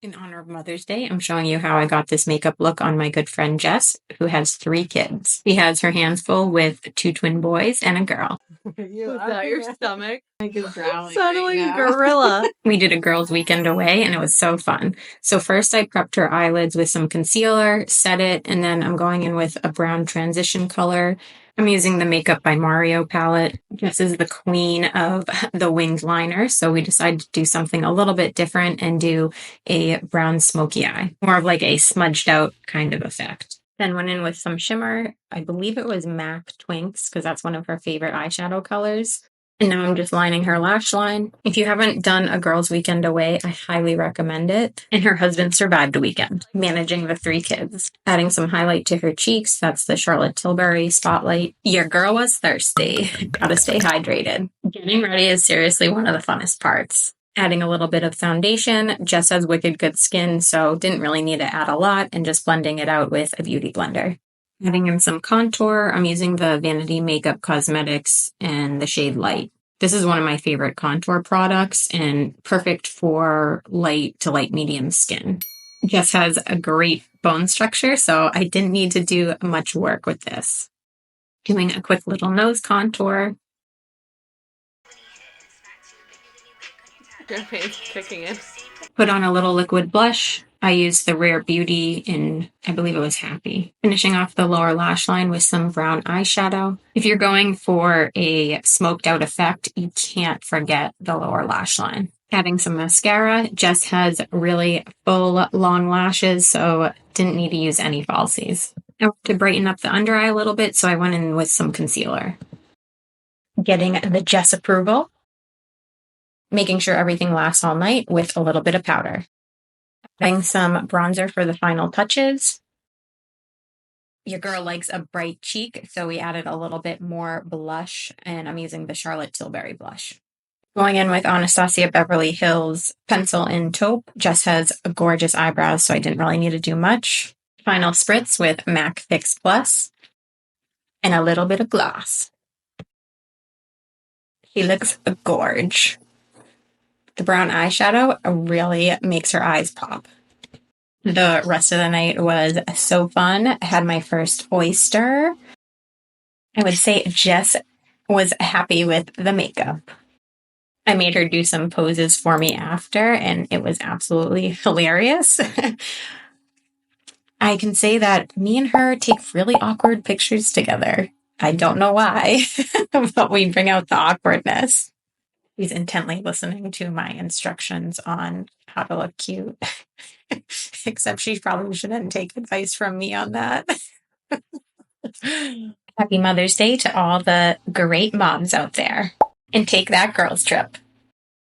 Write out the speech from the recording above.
In honor of Mother's Day, I'm showing you how I got this makeup look on my good friend Jess, who has 3 kids. She has her hands full with 2 twin boys and a girl. Was that your stomach? Like it's growling. Sounded right like a now. gorilla. We did a girls' weekend away and it was so fun. So first I prepped her eyelids with some concealer, set it, and then I'm going in with a brown transition color. I'm using the Makeup by Mario palette. This is the queen of the winged liner, so we decided to do something a little bit different and do a brown smoky eye. More of like a smudged out kind of effect. Then went in with some shimmer. I believe it was MAC Twinks because that's one of her favorite eyeshadow colors. And now I'm just lining her lash line. If you haven't done a girls' weekend away, I highly recommend it. And her husband survived a weekend, managing the 3 kids. Adding some highlight to her cheeks. That's the Charlotte Tilbury Spotlight. Your girl was thirsty. Gotta stay hydrated. Getting ready is seriously one of the funnest parts. Adding a little bit of foundation. Jess has wicked good skin, so didn't really need to add a lot, and just blending it out with a beauty blender. Adding in some contour, I'm using the Vanity Makeup Cosmetics and the shade Light. This is one of my favorite contour products and perfect for light to light medium skin. Jess has a great bone structure, so I didn't need to do much work with this. Doing a quick little nose contour. Your face kicking in. Put on a little liquid blush. I used the Rare Beauty in, I believe it was Happy. Finishing off the lower lash line with some brown eyeshadow. If you're going for a smoked out effect, you can't forget the lower lash line. Adding some mascara. Jess has really full, long lashes, so didn't need to use any falsies. Now to brighten up the under eye a little bit, so I went in with some concealer. Getting the Jess approval. Making sure everything lasts all night with a little bit of powder. Adding some bronzer for the final touches. Your girl likes a bright cheek, so we added a little bit more blush, and I'm using the Charlotte Tilbury blush. Going in with Anastasia Beverly Hills Pencil in Taupe. Jess has gorgeous eyebrows, so I didn't really need to do much. Final spritz with MAC Fix Plus. And a little bit of gloss. She looks gorge. The brown eyeshadow really makes her eyes pop. The rest of the night was so fun. I had my first oyster. I would say Jess was happy with the makeup. I made her do some poses for me after, and it was absolutely hilarious. I can say that me and her take really awkward pictures together. I don't know why, but we bring out the awkwardness. She's intently listening to my instructions on how to look cute. Except she probably shouldn't take advice from me on that. Happy Mother's Day to all the great moms out there. And take that girls trip.